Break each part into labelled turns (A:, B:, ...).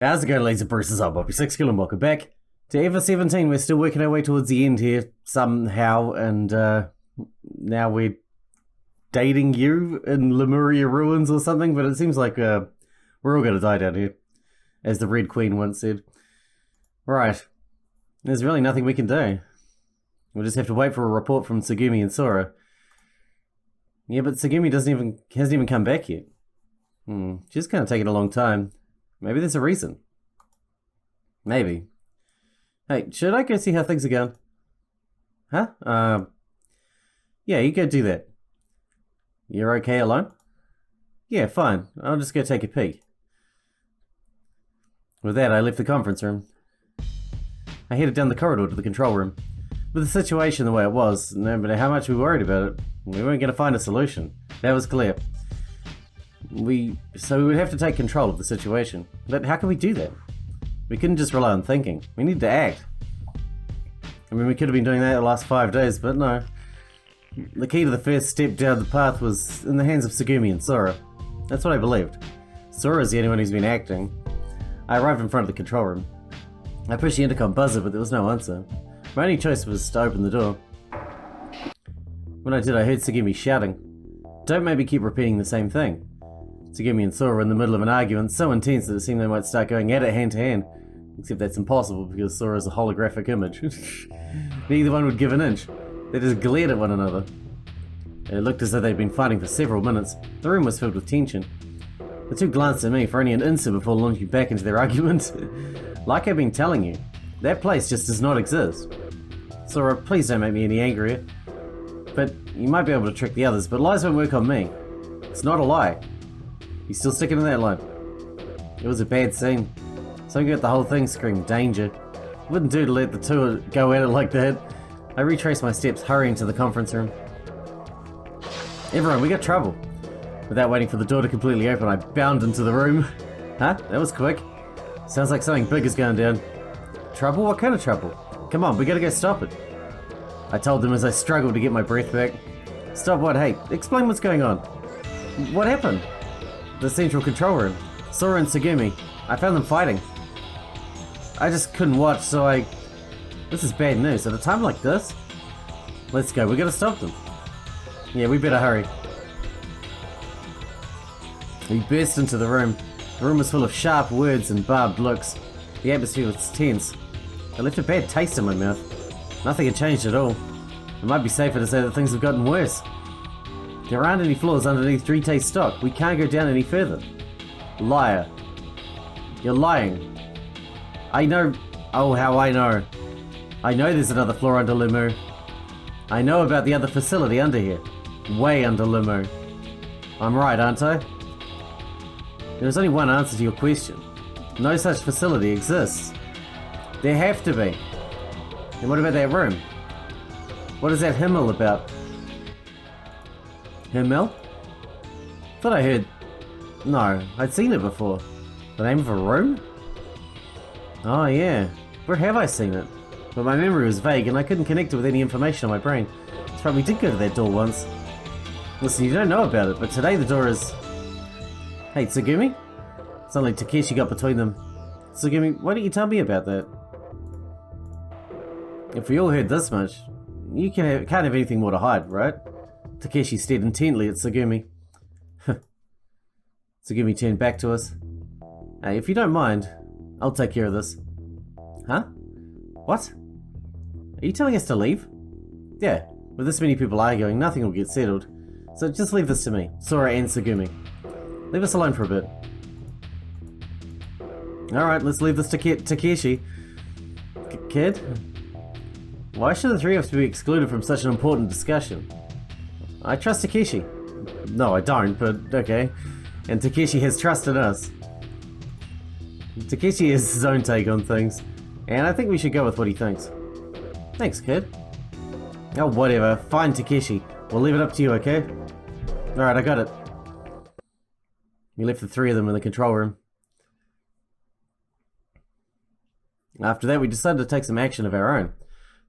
A: How's it going, laser bruisers? I'm Bobby Sixkilla and welcome back to Ever 17. We're still working our way towards the end here somehow, and now we're dating you in Lemuria ruins or something, but it seems like we're all going to die down here, as the Red Queen once said. Right. There's really nothing we can do. We'll just have to wait for a report from Tsugumi and Sora. Yeah, but Tsugumi hasn't even come back yet. She's kind of taking a long time. Maybe there's a reason. Maybe. Hey, should I go see how things are going? Huh? Yeah, you go do that. You're okay alone? Yeah, fine. I'll just go take a peek. With that, I left the conference room. I headed down the corridor to the control room. With the situation the way it was, no matter how much we worried about it, we weren't going to find a solution. That was clear. So we would have to take control of the situation. But how can we do that? We couldn't just rely on thinking. We need to act. I mean, we could have been doing that the last 5 days, but no. The key to the first step down the path was in the hands of Tsugumi and Sora. That's what I believed. Sora's the only one who's been acting. I arrived in front of the control room. I pushed the intercom buzzer, but there was no answer. My only choice was to open the door. When I did, I heard Tsugumi shouting, "Don't maybe keep repeating the same thing." Tsugumi and Sora were in the middle of an argument so intense that it seemed they might start going at it hand to hand. Except that's impossible because Sora is a holographic image. Neither one would give an inch. They just glared at one another. It looked as though they'd been fighting for several minutes. The room was filled with tension. The two glanced at me for only an instant before launching back into their argument. Like I've been telling you, that place just does not exist. Sora, please don't make me any angrier. But you might be able to trick the others, but lies won't work on me. It's not a lie. You still sticking to that line? It was a bad scene. Something about the whole thing screamed danger. It wouldn't do to let the two go at it like that. I retraced my steps, hurrying to the conference room. Everyone, we got trouble. Without waiting for the door to completely open, I bounded into the room. Huh? That was quick. Sounds like something big is going down. Trouble? What kind of trouble? Come on, we gotta go stop it. I told them as I struggled to get my breath back. Stop what? Hey, explain what's going on. What happened? The central control room. Sora and Tsugumi. I found them fighting. I just couldn't watch, so This is bad news. At a time like this? Let's go, we gotta stop them. Yeah, we better hurry. We burst into the room. The room was full of sharp words and barbed looks. The atmosphere was tense. It left a bad taste in my mouth. Nothing had changed at all. It might be safer to say that things have gotten worse. There aren't any floors underneath 3T stock. We can't go down any further. Liar. You're lying. I know. Oh, how I know. I know there's another floor under Limu. I know about the other facility under here. Way under Limu. I'm right, aren't I? There is only one answer to your question. No such facility exists. There have to be. And what about that room? What is that Himmel about? Himmel? Thought I heard... No, I'd seen it before. The name of a room? Oh yeah, where have I seen it? But my memory was vague and I couldn't connect it with any information on my brain. That's right, we did go to that door once. Listen, you don't know about it, but today the door is... Hey, Tsugumi? Suddenly Takeshi got between them. Tsugumi, why don't you tell me about that? If we all heard this much, you can't have anything more to hide, right? Takeshi stared intently at Tsugumi. Tsugumi turned back to us. Hey, if you don't mind, I'll take care of this. Huh? What? Are you telling us to leave? Yeah, with this many people arguing, nothing will get settled. So just leave this to me, Sora and Tsugumi. Leave us alone for a bit. Alright, let's leave this to Takeshi. Kid? Why should the three of us be excluded from such an important discussion? I trust Takeshi. No, I don't, but okay. And Takeshi has trust in us. Takeshi has his own take on things, and I think we should go with what he thinks. Thanks, kid. Oh, whatever. Fine, Takeshi. We'll leave it up to you, okay? Alright, I got it. We left the three of them in the control room. After that, we decided to take some action of our own.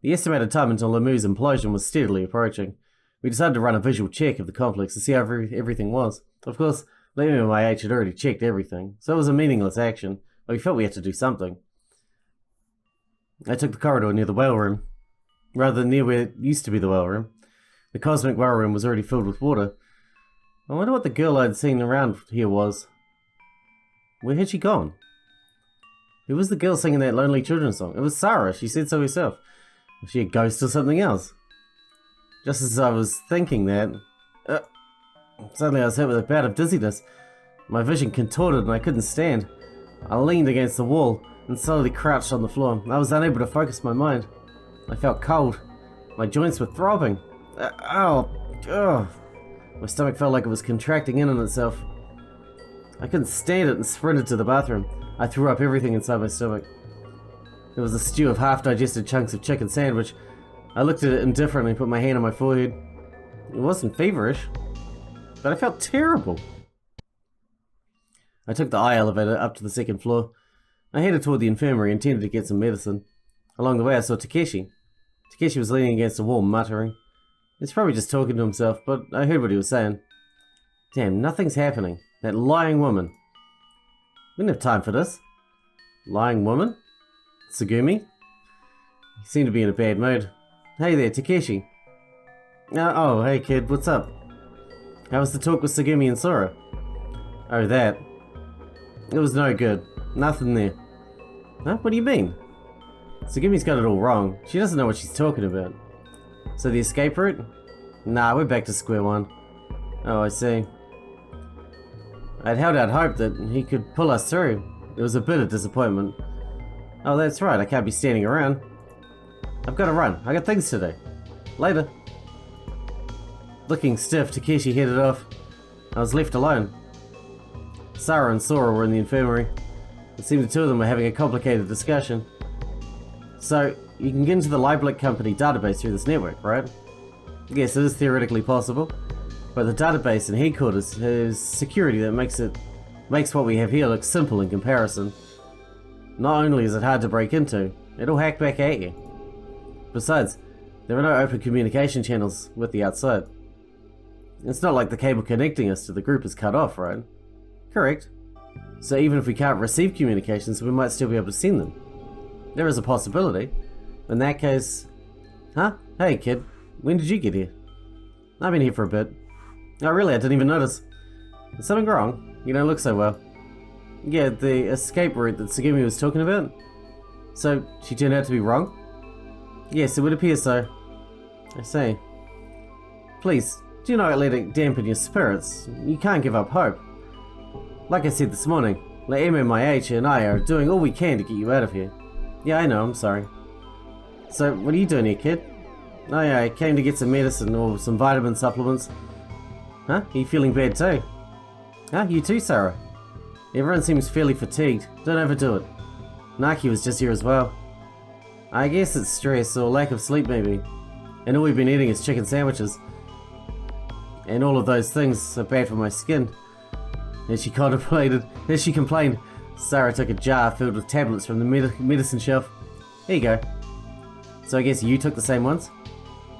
A: The estimated time until Lemu's implosion was steadily approaching. We decided to run a visual check of the complex to see how everything was. Of course, Lemu and my H had already checked everything, so it was a meaningless action, we felt we had to do something. I took the corridor near the whale room, rather than near where it used to be the whale room. The cosmic whale room was already filled with water. I wonder what the girl I'd seen around here was. Where had she gone? Who was the girl singing that lonely children's song? It was Sarah, she said so herself. Was she a ghost or something else? Just as I was thinking that, suddenly I was hit with a bout of dizziness. My vision contorted and I couldn't stand. I leaned against the wall and slowly crouched on the floor. I was unable to focus my mind. I felt cold. My joints were throbbing. My stomach felt like it was contracting in on itself. I couldn't stand it and sprinted to the bathroom. I threw up everything inside my stomach. It was a stew of half-digested chunks of chicken sandwich. I looked at it indifferently and put my hand on my forehead. It wasn't feverish, but I felt terrible. I took the eye elevator up to the second floor. I headed toward the infirmary, intended to get some medicine. Along the way I saw Takeshi. Takeshi was leaning against a wall, muttering. He's probably just talking to himself, but I heard what he was saying. Damn, nothing's happening. That lying woman. We didn't have time for this. Lying woman? Tsugumi? He seemed to be in a bad mood. Hey there, Takeshi. Oh, hey kid, what's up? How was the talk with Tsugumi and Sora? Oh, that. It was no good. Nothing there. Huh? What do you mean? Tsugumi's got it all wrong. She doesn't know what she's talking about. So the escape route? Nah, we're back to square one. Oh, I see. I'd held out hope that he could pull us through. It was a bit of disappointment. Oh, that's right, I can't be standing around. I've got to run. I got things to do. Later. Looking stiff, Takeshi headed off. I was left alone. Sarah and Sora were in the infirmary. It seemed the two of them were having a complicated discussion. So, you can get into the Lieblich Company database through this network, right? Yes, it is theoretically possible. But the database in headquarters has security that makes what we have here look simple in comparison. Not only is it hard to break into, it'll hack back at you. Besides, there are no open communication channels with the outside. It's not like the cable connecting us to the group is cut off, right? Correct. So even if we can't receive communications, we might still be able to send them. There is a possibility. In that case... Huh? Hey kid, when did you get here? I've been here for a bit. Oh really, I didn't even notice. Is something wrong? You don't look so well. Yeah, the escape route that Tsugumi was talking about? So, she turned out to be wrong? Yes, it would appear so. I see. Please, do not let it dampen your spirits. You can't give up hope. Like I said this morning, MMIH and I are doing all we can to get you out of here. Yeah, I know, I'm sorry. So, what are you doing here, kid? Oh yeah, I came to get some medicine or some vitamin supplements. Huh? Are you feeling bad too? Huh? You too, Sarah? Everyone seems fairly fatigued. Don't overdo it. Naki was just here as well. I guess it's stress or lack of sleep maybe. And all we've been eating is chicken sandwiches. And all of those things are bad for my skin. As she complained, Sarah took a jar filled with tablets from the medicine shelf. Here you go. So I guess you took the same ones?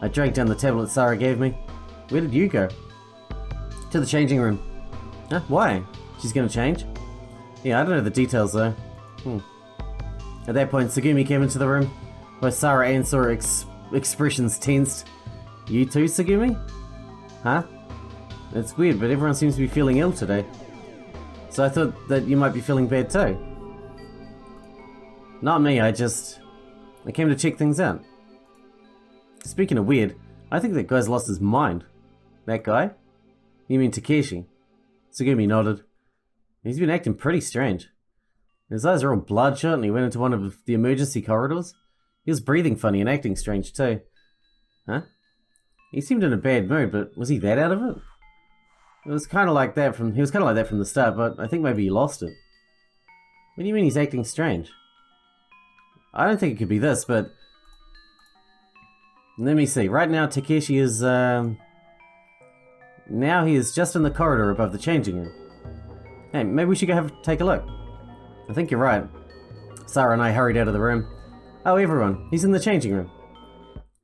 A: I drank down the tablets Sarah gave me. Where did you go? To the changing room. Huh? Why? She's gonna change? Yeah, I don't know the details though. At that point, Tsugumi came into the room. Both Sarah and Sora expressions tensed. You too, Tsugumi? Huh? It's weird, but everyone seems to be feeling ill today. So I thought that you might be feeling bad too. Not me, I came to check things out. Speaking of weird, I think that guy's lost his mind. That guy? You mean Takeshi? Tsugumi nodded. He's been acting pretty strange. His eyes are all bloodshot and he went into one of the emergency corridors. He was breathing funny and acting strange too. Huh? He seemed in a bad mood, but was he that out of it? He was kind of like that from the start, but I think maybe he lost it. What do you mean he's acting strange? I don't think it could be this, but... Let me see. Right now, Takeshi is, Now he is just in the corridor above the changing room. Hey, maybe we should go take a look. I think you're right. Sarah and I hurried out of the room. Oh, everyone, he's in the changing room.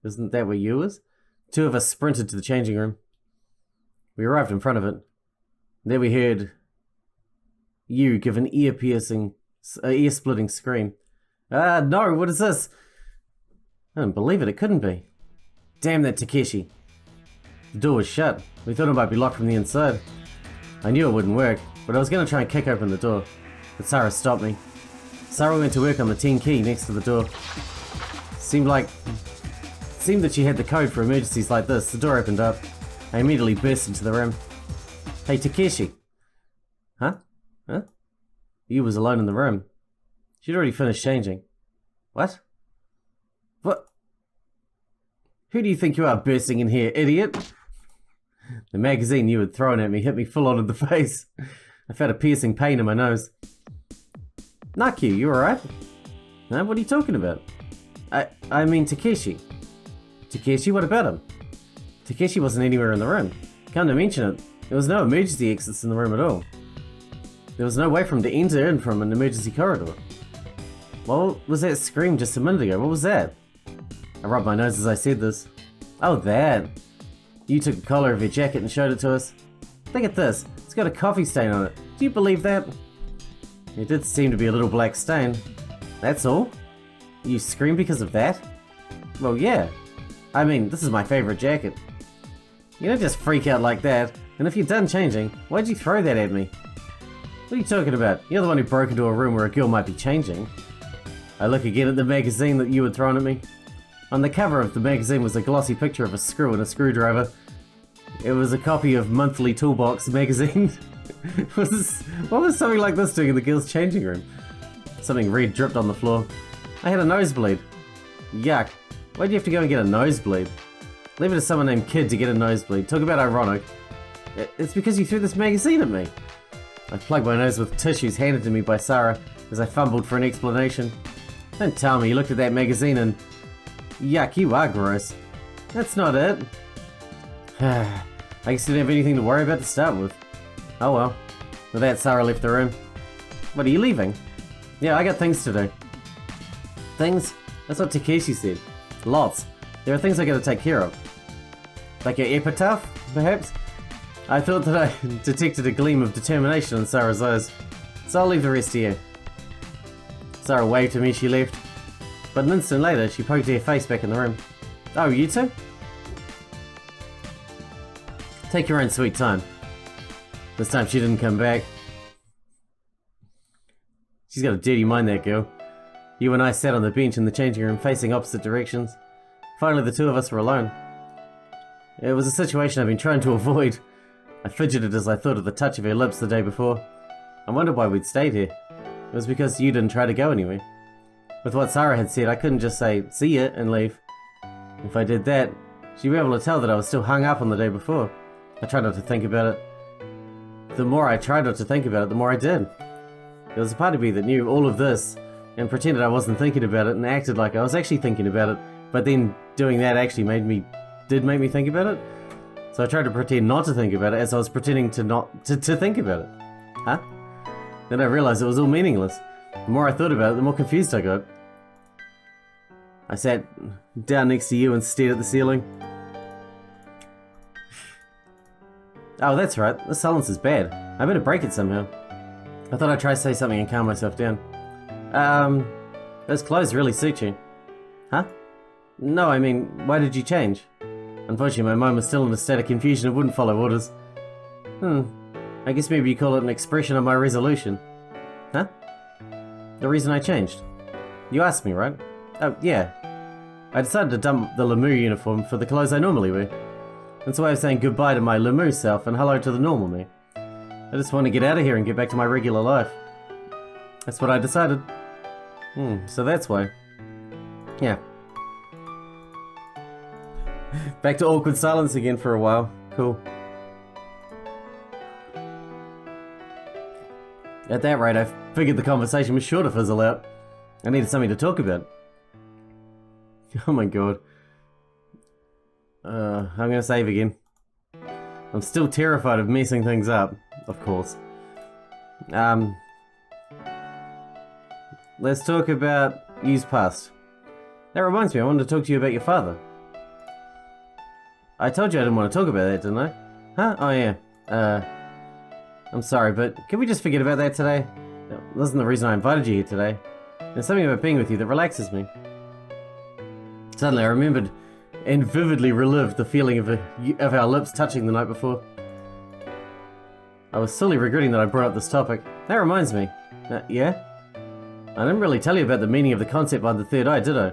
A: Isn't that where you was? Two of us sprinted to the changing room. We arrived in front of it. There we heard you give an ear-piercing A ear-splitting scream. No, what is this? I don't believe it couldn't be. Damn that Takeshi. The door was shut. We thought it might be locked from the inside. I knew it wouldn't work, but I was going to try and kick open the door. But Sarah stopped me. Sarah went to work on the 10 key next to the door. Seemed that she had the code for emergencies like this. The door opened up. I immediately burst into the room. Hey, Takeshi. Huh? You was alone in the room. She'd already finished changing. What? What? Who do you think you are bursting in here, idiot? The magazine you had thrown at me hit me full on in the face. I felt a piercing pain in my nose. Naku, you alright? Huh? What are you talking about? I mean Takeshi. Takeshi? What about him? Takeshi wasn't anywhere in the room. Come to mention it, there was no emergency exits in the room at all. There was no way for him to enter in from an emergency corridor. What was that scream just a minute ago? What was that? I rubbed my nose as I said this. Oh, that. You took the collar of your jacket and showed it to us. Look at this. It's got a coffee stain on it. Do you believe that? It did seem to be a little black stain. That's all? You screamed because of that? Well, yeah. I mean, this is my favorite jacket. You don't just freak out like that. And if you're done changing, why'd you throw that at me? What are you talking about? You're the one who broke into a room where a girl might be changing. I look again at the magazine that you had thrown at me. On the cover of the magazine was a glossy picture of a screw and a screwdriver. It was a copy of Monthly Toolbox magazine. What was something like this doing in the girls' changing room? Something red dripped on the floor. I had a nosebleed. Yuck. Why'd you have to go and get a nosebleed? Leave it to someone named Kid to get a nosebleed. Talk about ironic. It's because you threw this magazine at me. I plugged my nose with tissues handed to me by Sarah as I fumbled for an explanation. Don't tell me you looked at that magazine and... Yuck, you are gross. That's not it. I guess you didn't have anything to worry about to start with. Oh well. With that, Sarah left the room. What, are you leaving? Yeah, I got things to do. Things? That's what Takeshi said. Lots. There are things I gotta take care of. Like your epitaph, perhaps? I thought that I detected a gleam of determination in Sarah's eyes. So I'll leave the rest to you. Sarah waved to me as she left. But an instant later, she poked her face back in the room. Oh, you two? Take your own sweet time. This time she didn't come back. She's got a dirty mind, that girl. You and I sat on the bench in the changing room facing opposite directions. Finally, the two of us were alone. It was a situation I've been trying to avoid. I fidgeted as I thought of the touch of her lips the day before. I wondered why we'd stayed here. It was because you didn't try to go anywhere. With what Sarah had said, I couldn't just say, see ya, and leave. If I did that, she'd be able to tell that I was still hung up on the day before. I tried not to think about it. The more I tried not to think about it, the more I did. There was a part of me that knew all of this, and pretended I wasn't thinking about it, and acted like I was actually thinking about it, but then doing that actually did make me think about it. So I tried to pretend not to think about it as I was pretending to think about it. Huh? Then I realized it was all meaningless. The more I thought about it, the more confused I got. I sat down next to you and stared at the ceiling. Oh, that's right. The silence is bad. I better break it somehow. I thought I'd try to say something and calm myself down. Those clothes really suit you. Huh? No, I mean, why did you change? Unfortunately, my mind was still in a state of confusion and wouldn't follow orders. I guess maybe you call it an expression of my resolution. Huh? The reason I changed. You asked me, right? Oh, yeah. I decided to dump the Lemieux uniform for the clothes I normally wear. It's a way of saying goodbye to my Lemieux self and hello to the normal me. I just want to get out of here and get back to my regular life. That's what I decided. So that's why. Yeah. Back to awkward silence again for a while. Cool. At that rate, I figured the conversation was sure to fizzle out. I needed something to talk about. Oh my god. I'm gonna save again. I'm still terrified of messing things up, of course. Let's talk about Yu's past. That reminds me, I wanted to talk to you about your father. I told you I didn't want to talk about that, didn't I? Huh? Oh yeah. I'm sorry, but can we just forget about that today? isn't the reason I invited you here today. There's something about being with you that relaxes me. Suddenly I remembered and vividly relived the feeling of our lips touching the night before. I was slowly regretting that I brought up this topic. That reminds me. Yeah? I didn't really tell you about the meaning of the concept behind the third eye, did I?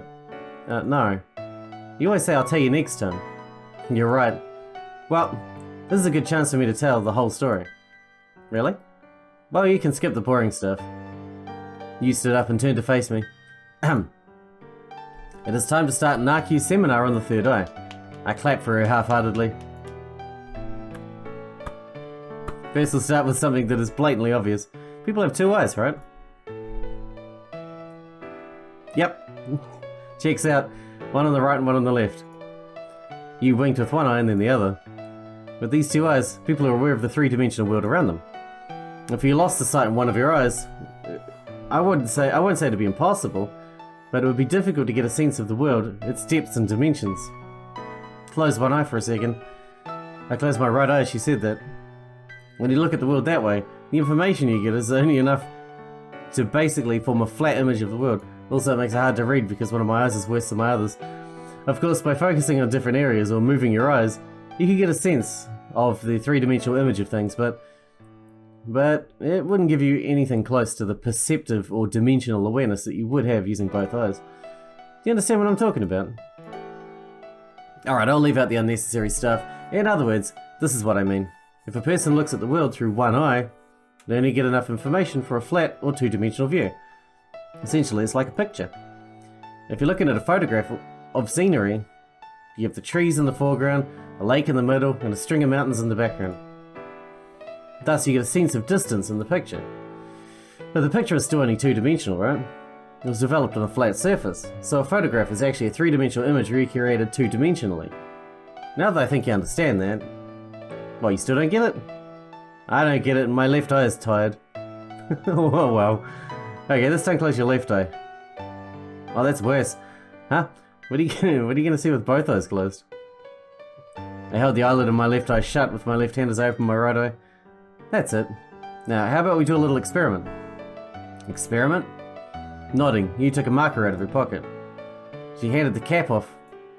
A: No. You always say I'll tell you next time. You're right. Well, this is a good chance for me to tell the whole story. Really? Well, you can skip the boring stuff. You stood up and turned to face me. Ahem. It is time to start an RQ seminar on the third eye. I clapped for her half-heartedly. First, we'll start with something that is blatantly obvious. People have two eyes, right? Yep. Checks out. One on the right and one on the left. You winked with one eye and then the other. With these two eyes, people are aware of the three-dimensional world around them. If you lost the sight in one of your eyes, I won't say it'd be impossible, but it would be difficult to get a sense of the world, its depths and dimensions. Close one eye for a second. I closed my right eye as she said that. When you look at the world that way, the information you get is only enough to basically form a flat image of the world. Also, it makes it hard to read because one of my eyes is worse than my others. Of course, by focusing on different areas or moving your eyes, you can get a sense of the three-dimensional image of things, but it wouldn't give you anything close to the perceptive or dimensional awareness that you would have using both eyes. Do you understand what I'm talking about? Alright, I'll leave out the unnecessary stuff. In other words, this is what I mean. If a person looks at the world through one eye, they only get enough information for a flat or two-dimensional view. Essentially, it's like a picture. If you're looking at a photograph of scenery, you have the trees in the foreground, a lake in the middle, and a string of mountains in the background. Thus, you get a sense of distance in the picture. But the picture is still only two-dimensional, right? It was developed on a flat surface, so a photograph is actually a three-dimensional image recreated two-dimensionally. Now that I think you understand that, well, you still don't get it? I don't get it, and my left eye is tired. Oh well. Okay, this time close your left eye. Oh, that's worse. Huh? What are you gonna see with both eyes closed? I held the eyelid of my left eye shut with my left hand as I opened my right eye. That's it. Now, how about we do a little experiment? Experiment? Nodding, you took a marker out of her pocket. She handed the cap off,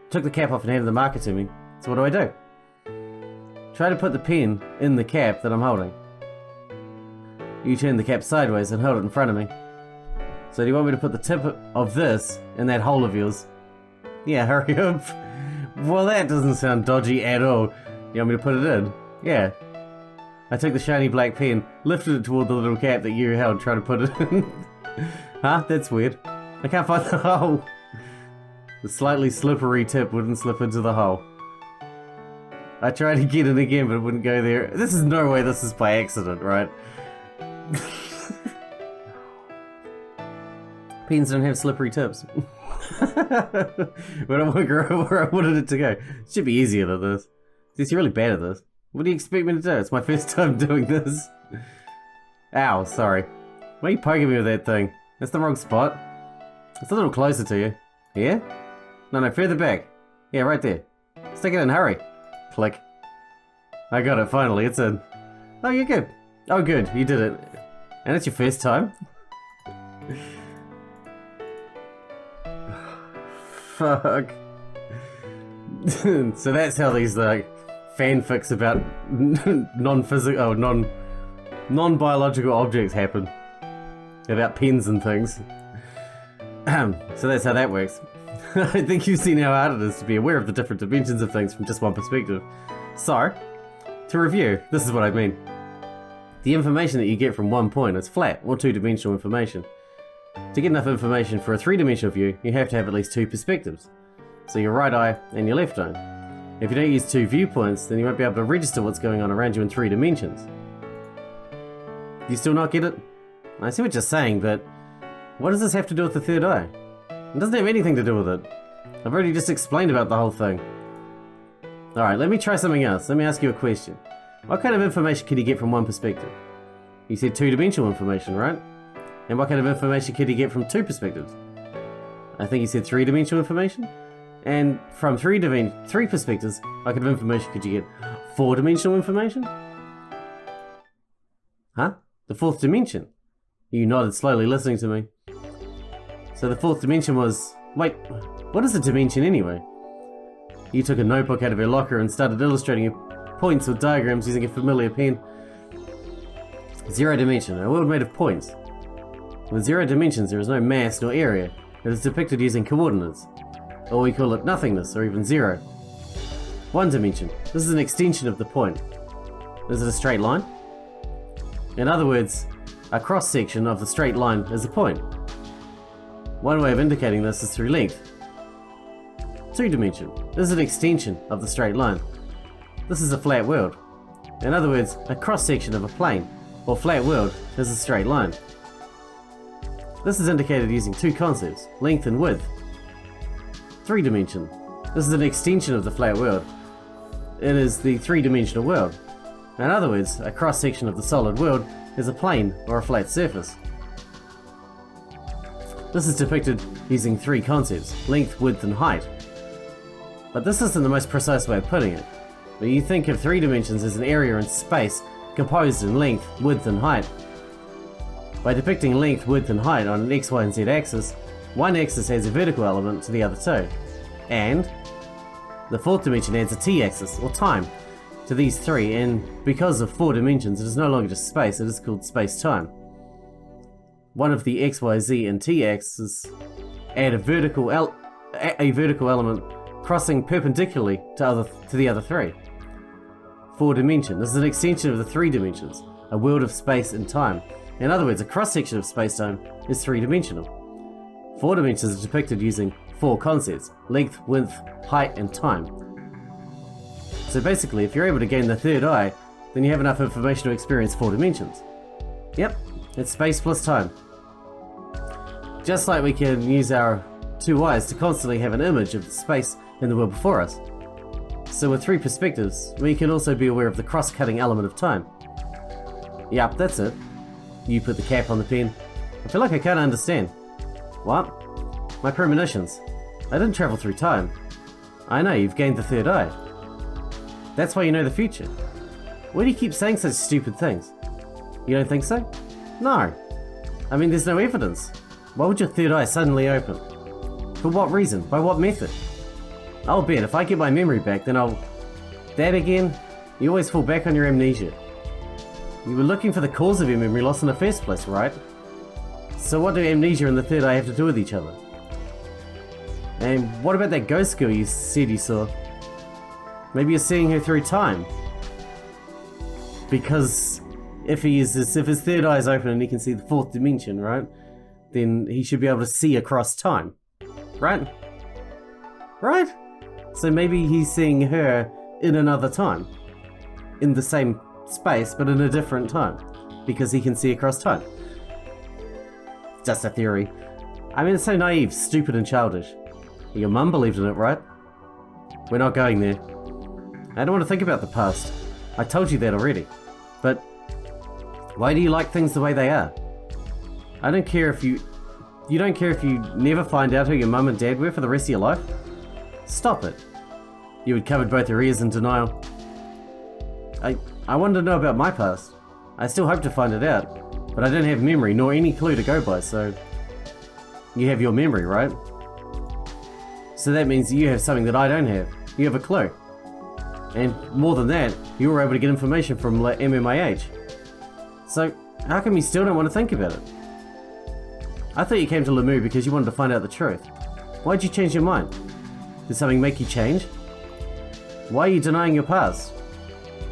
A: took the cap off and handed the marker to me. So what do? Try to put the pen in the cap that I'm holding. You turned the cap sideways and held it in front of me. So do you want me to put the tip of this in that hole of yours? Yeah, hurry up. Well, that doesn't sound dodgy at all. You want me to put it in? Yeah. I took the shiny black pen, lifted it toward the little cap that you held, trying to put it in. Huh? That's weird. I can't find the hole. The slightly slippery tip wouldn't slip into the hole. I tried to get it again, but it wouldn't go there. This is no way this is by accident, right? Pens don't have slippery tips. But I won't go where I wanted it to go. It should be easier than this. Since you're really bad at this. What do you expect me to do? It's my first time doing this. Ow, sorry. Why are you poking me with that thing? That's the wrong spot. It's a little closer to you. Here? No, further back. Yeah, right there. Stick it in, hurry. Click. I got it, finally, it's in. Oh, you're good. Oh, good, you did it. And it's your first time? Fuck. So that's how these, like, fanfics about non-physical, non-biological objects happen. About pens and things. So that's how that works. I think you've seen how hard it is to be aware of the different dimensions of things from just one perspective. So, to review, this is what I mean. The information that you get from one point is flat, or two-dimensional information. To get enough information for a three-dimensional view, you have to have at least two perspectives. So your right eye and your left eye. If you don't use two viewpoints, then you won't be able to register what's going on around you in three dimensions. Do you still not get it? I see what you're saying, but what does this have to do with the third eye? It doesn't have anything to do with it. I've already just explained about the whole thing. Alright, let me try something else. Let me ask you a question. What kind of information could you get from one perspective? You said two-dimensional information, right? And what kind of information could you get from two perspectives? I think you said three-dimensional information? And from three perspectives, what kind of information could you get? Four-dimensional information? Huh? The fourth dimension? You nodded slowly, listening to me. So the fourth dimension was... Wait, what is a dimension anyway? You took a notebook out of your locker and started illustrating your points with diagrams using a familiar pen. Zero dimension, a world made of points. With zero dimensions, there is no mass nor area. It is depicted using coordinates, or we call it nothingness, or even zero. One dimension. This is an extension of the point. Is it a straight line? In other words, a cross-section of the straight line is a point. One way of indicating this is through length. Two dimension. This is an extension of the straight line. This is a flat world. In other words, a cross-section of a plane, or flat world, is a straight line. This is indicated using two concepts, length and width. Three dimension. This is an extension of the flat world. It is the three-dimensional world. In other words, a cross-section of the solid world is a plane or a flat surface. This is depicted using three concepts, length, width, and height. But this isn't the most precise way of putting it. When you think of three dimensions as an area in space composed in length, width, and height. By depicting length, width, and height on an x, y, and z axis, one axis has a vertical element to the other two, and the fourth dimension adds a t-axis, or time, to these three, and because of four dimensions, it is no longer just space, it is called space-time. One of the x, y, z, and t-axis add a vertical element crossing perpendicularly to the other three. Four dimension. This is an extension of the three dimensions, a world of space and time. In other words, a cross-section of space-time is three-dimensional. Four dimensions are depicted using four concepts, length, width, height, and time. So basically, if you're able to gain the third eye, then you have enough information to experience four dimensions. Yep, it's space plus time. Just like we can use our two eyes to constantly have an image of the space in the world before us. So with three perspectives, we can also be aware of the cross-cutting element of time. Yep, that's it. You put the cap on the pen. I feel like I can't understand. What? My premonitions. I didn't travel through time. I know, you've gained the third eye. That's why you know the future. Why do you keep saying such stupid things? You don't think so? No. I mean, there's no evidence. Why would your third eye suddenly open? For what reason? By what method? I'll bet if I get my memory back, then I'll... That again? You always fall back on your amnesia. You were looking for the cause of your memory loss in the first place, right? So what do amnesia and the third eye have to do with each other? And what about that ghost girl you said you saw? Maybe you're seeing her through time. Because if his third eye is open and he can see the fourth dimension, right? Then he should be able to see across time. Right? Right? So maybe he's seeing her in another time. In the same space, but in a different time. Because he can see across time. Just a theory. I mean, it's so naive, stupid, and childish. Your mum believed in it, right? We're not going there. I don't want to think about the past. I told you that already. But why do you like things the way they are? I don't care if you don't care if you never find out who your mum and dad were for the rest of your life? Stop it. You had covered both your ears in denial. I wanted to know about my past. I still hope to find it out, but I don't have memory nor any clue to go by, so... You have your memory, right? So that means you have something that I don't have. You have a clue. And more than that, you were able to get information from MMIH. So, how come you still don't want to think about it? I thought you came to Lamu because you wanted to find out the truth. Why'd you change your mind? Did something make you change? Why are you denying your past?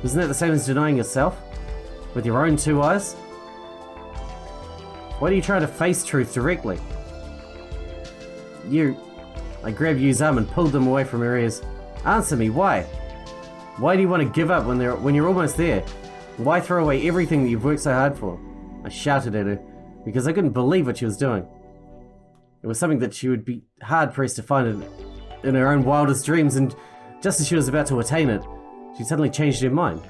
A: Isn't that the same as denying yourself? With your own two eyes? Why do you try to face truth directly? I grabbed Yu's arm and pulled them away from her ears. Answer me, why? Why do you want to give up when you're almost there? Why throw away everything that you've worked so hard for? I shouted at her, because I couldn't believe what she was doing. It was something that she would be hard-pressed to find in her own wildest dreams, and just as she was about to attain it, she suddenly changed her mind.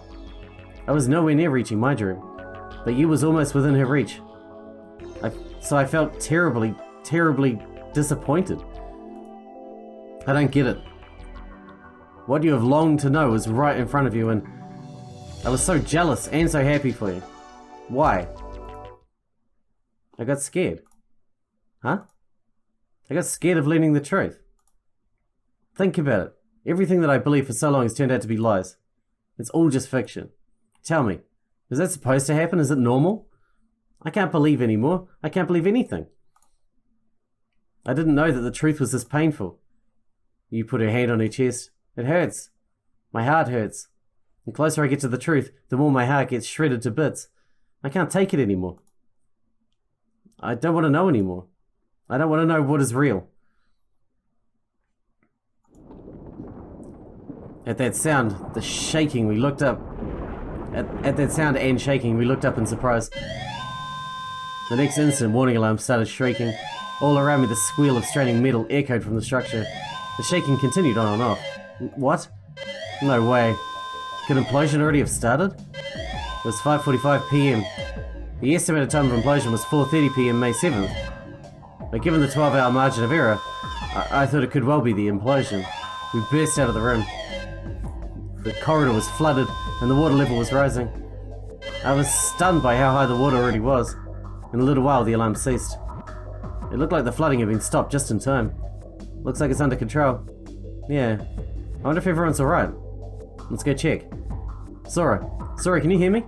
A: I was nowhere near reaching my dream, but Yu was almost within her reach. So I felt terribly, terribly disappointed. I don't get it. What you have longed to know was right in front of you, and I was so jealous and so happy for you. Why? I got scared. Huh? I got scared of learning the truth. Think about it. Everything that I believed for so long has turned out to be lies. It's all just fiction. Tell me, is that supposed to happen? Is it normal? I can't believe anymore. I can't believe anything. I didn't know that the truth was this painful. You put her hand on her chest. It hurts. My heart hurts. The closer I get to the truth, the more my heart gets shredded to bits. I can't take it anymore. I don't want to know anymore. I don't want to know what is real. At that sound, the shaking, we looked up. At that sound and shaking, we looked up in surprise. The next instant, warning alarms started shrieking. All around me, the squeal of straining metal echoed from the structure. The shaking continued on and off. What? No way. Could implosion already have started? It was 5:45 PM. The estimated time of implosion was 4:30 PM May 7th. But given the 12-hour margin of error, I thought it could well be the implosion. We burst out of the room. The corridor was flooded and the water level was rising. I was stunned by how high the water already was. In a little while, the alarm ceased. It looked like the flooding had been stopped just in time. Looks like it's under control. Yeah. I wonder if everyone's alright. Let's go check. Sora, can you hear me?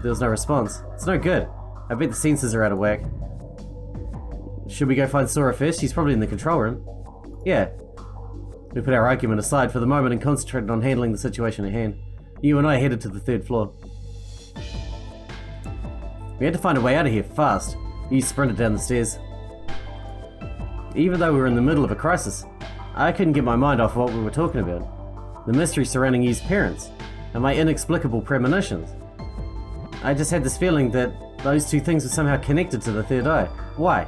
A: There was no response. It's no good. I bet the sensors are out of whack. Should we go find Sora first? She's probably in the control room. Yeah. We put our argument aside for the moment and concentrated on handling the situation at hand. You and I headed to the 3rd floor. We had to find a way out of here fast. You sprinted down the stairs. Even though we were in the middle of a crisis, I couldn't get my mind off what we were talking about. The mystery surrounding Yu's parents, and my inexplicable premonitions. I just had this feeling that those two things were somehow connected to the third eye. Why?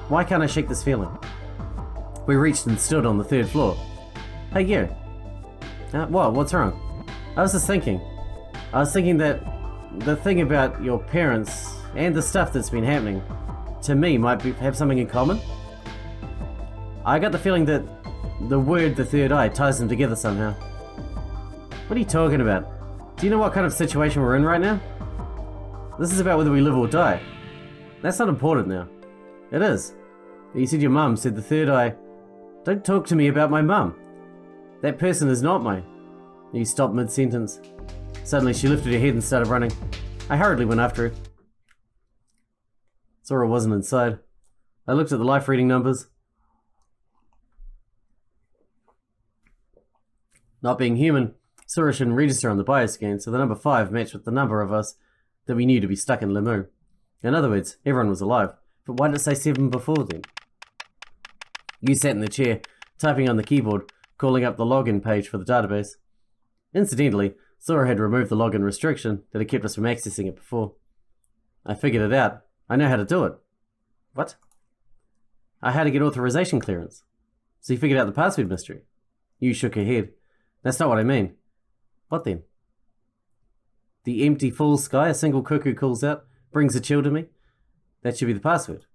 A: Why can't I shake this feeling? We reached and stood on the 3rd floor. Hey, you. What? What's wrong? I was just thinking. I was thinking that the thing about your parents and the stuff that's been happening to me might have something in common. I got the feeling that the word the third eye ties them together somehow. What are you talking about? Do you know what kind of situation we're in right now? This is about whether we live or die. That's not important now. It is. You said your mum said the third eye. Don't talk to me about my mum. That person is not mine. You stopped mid-sentence. Suddenly she lifted her head and started running. I hurriedly went after her. Sora wasn't inside. I looked at the life reading numbers. Not being human, Sora shouldn't register on the bioscan, so the number 5 matched with the number of us that we knew to be stuck in Limu. In other words, everyone was alive. But why did it say 7 before then? You sat in the chair, typing on the keyboard, calling up the login page for the database. Incidentally, Sora had removed the login restriction that had kept us from accessing it before. I figured it out. I know how to do it. What? I had to get authorization clearance. So you figured out the password mystery? You shook her head. That's not what I mean. What then? The empty full sky a single cuckoo calls out, brings a chill to me. That should be the password.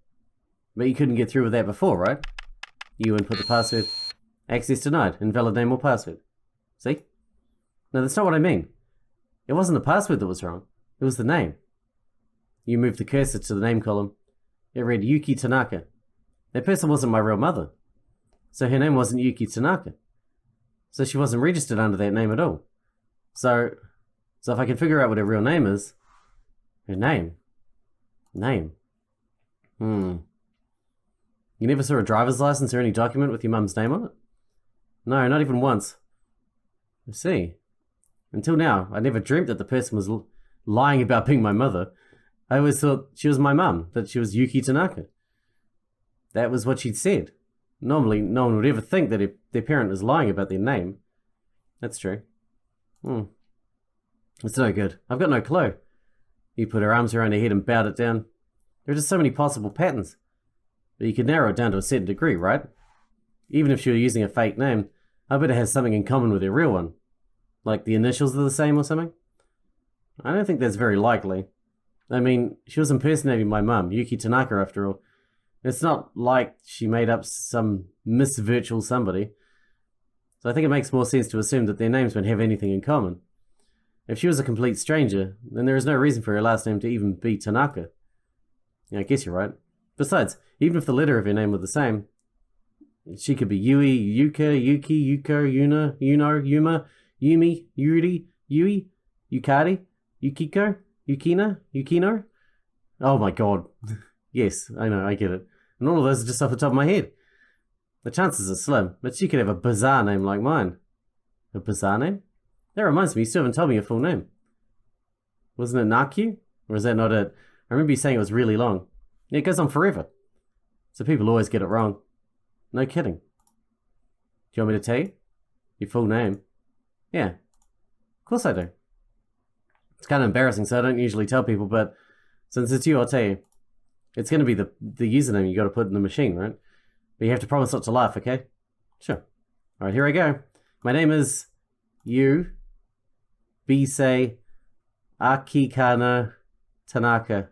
A: But you couldn't get through with that before, right? You input the password. Access denied. Invalid name or password. See? No, that's not what I mean. It wasn't the password that was wrong. It was the name. You moved the cursor to the name column. It read Yuki Tanaka. That person wasn't my real mother. So her name wasn't Yuki Tanaka. So she wasn't registered under that name at all. So if I can figure out what her real name is... Her name? Name? You never saw a driver's license or any document with your mum's name on it? No, not even once. I see. Until now, I never dreamt that the person was lying about being my mother. I always thought she was my mum, that she was Yuki Tanaka. That was what she'd said. Normally, no one would ever think that their parent is lying about their name. That's true. It's no good. I've got no clue. You put her arms around her head and bowed it down. There are just so many possible patterns. But you could narrow it down to a certain degree, right? Even if she were using a fake name, I bet it has something in common with her real one. Like the initials are the same or something? I don't think that's very likely. I mean, she was impersonating my mum, Yuki Tanaka, after all. It's not like she made up some Miss Virtual somebody. So I think it makes more sense to assume that their names won't have anything in common. If she was a complete stranger, then there is no reason for her last name to even be Tanaka. Yeah, I guess you're right. Besides, even if the letter of your name were the same, she could be Yui, Yuka, Yuki, Yuko, Yuna, Yuno, Yuma, Yumi, Yuri, Yui, Yukari, Yukiko, Yukina, Yukino. Oh my god. Yes, I know, I get it. And all of those are just off the top of my head. The chances are slim, but she could have a bizarre name like mine. A bizarre name? That reminds me, you still haven't told me your full name. Wasn't it Naku? Or is that not it? I remember you saying it was really long. Yeah, it goes on forever. So people always get it wrong. No kidding. Do you want me to tell you? Your full name? Yeah. Of course I do. It's kind of embarrassing, so I don't usually tell people, but since it's you, I'll tell you. It's going to be the username you got to put in the machine, right? But you have to promise not to laugh, okay? Sure. Alright, here I go. My name is Yu Bisei Akikana Tanaka.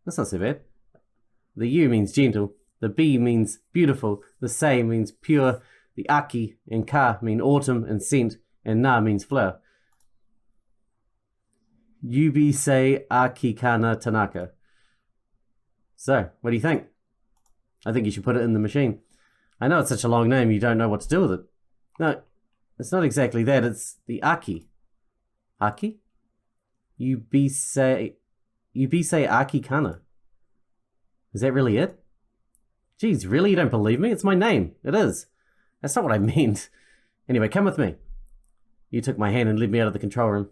A: That's not so bad. The U means gentle. The B means beautiful. The Sei means pure. The Aki and Ka mean autumn and scent. And Na means flower. Yubisei Akikana Tanaka. So, what do you think? I think you should put it in the machine. I know it's such a long name you don't know what to do with it. No, it's not exactly that. It's the Aki. Aki? Yubisei Akikana. Is that really it? Geez, really? You don't believe me? It's my name. It is. That's not what I meant. Anyway, come with me. You took my hand and led me out of the control room.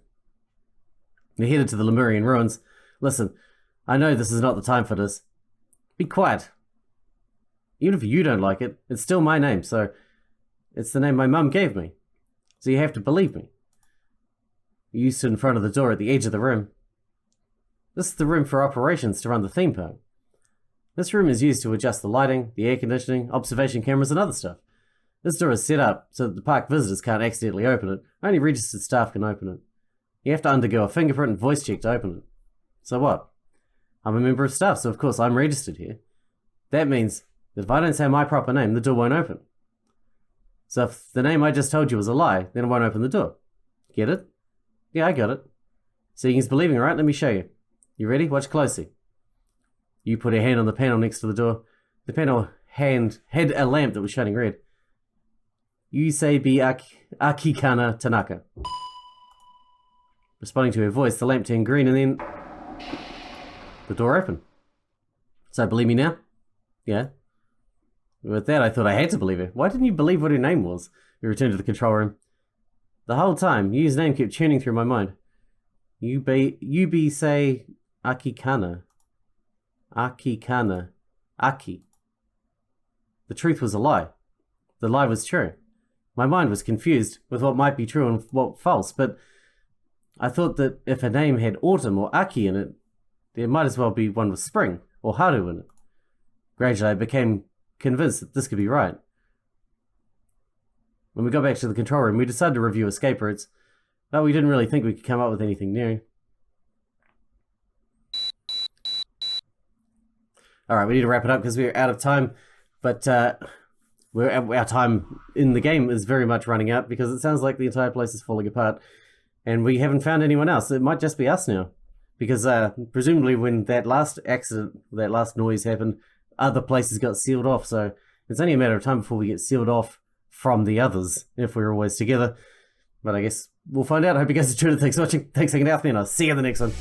A: We headed to the Lemurian ruins. Listen, I know this is not the time for this. Be quiet. Even if you don't like it, it's still my name, so it's the name my mum gave me. So you have to believe me. You stood in front of the door at the edge of the room. This is the room for operations to run the theme park. This room is used to adjust the lighting, the air conditioning, observation cameras, and other stuff. This door is set up so that the park visitors can't accidentally open it. Only registered staff can open it. You have to undergo a fingerprint and voice check to open it. So what? I'm a member of staff, so of course I'm registered here. That means that if I don't say my proper name, the door won't open. So if the name I just told you was a lie, then it won't open the door. Get it? Yeah, I got it. Seeing is believing, right? Let me show you. You ready? Watch closely. You put a hand on the panel next to the door. The panel hand had a lamp that was shining red. You say be Akikana Tanaka. Responding to her voice, the lamp turned green and then the door opened. So believe me now? Yeah. With that, I thought I had to believe her. Why didn't you believe what her name was? We returned to the control room. The whole time, Yu's name kept churning through my mind. You be say Akikana. Akikana. Aki. The truth was a lie. The lie was true. My mind was confused with what might be true and what false, but I thought that if a name had autumn or Aki in it, there might as well be one with spring or Haru in it. Gradually, I became convinced that this could be right. When we got back to the control room, we decided to review escape routes, but we didn't really think we could come up with anything new. Alright, we need to wrap it up because we're out of time, but our time in the game is very much running out because it sounds like the entire place is falling apart, and we haven't found anyone else. It might just be us now, because presumably when that last accident, that last noise happened, other places got sealed off, so it's only a matter of time before we get sealed off from the others, if we're always together. But I guess we'll find out. I hope you guys enjoyed it. Thanks for watching. Thanks for hanging out with me, and I'll see you in the next one.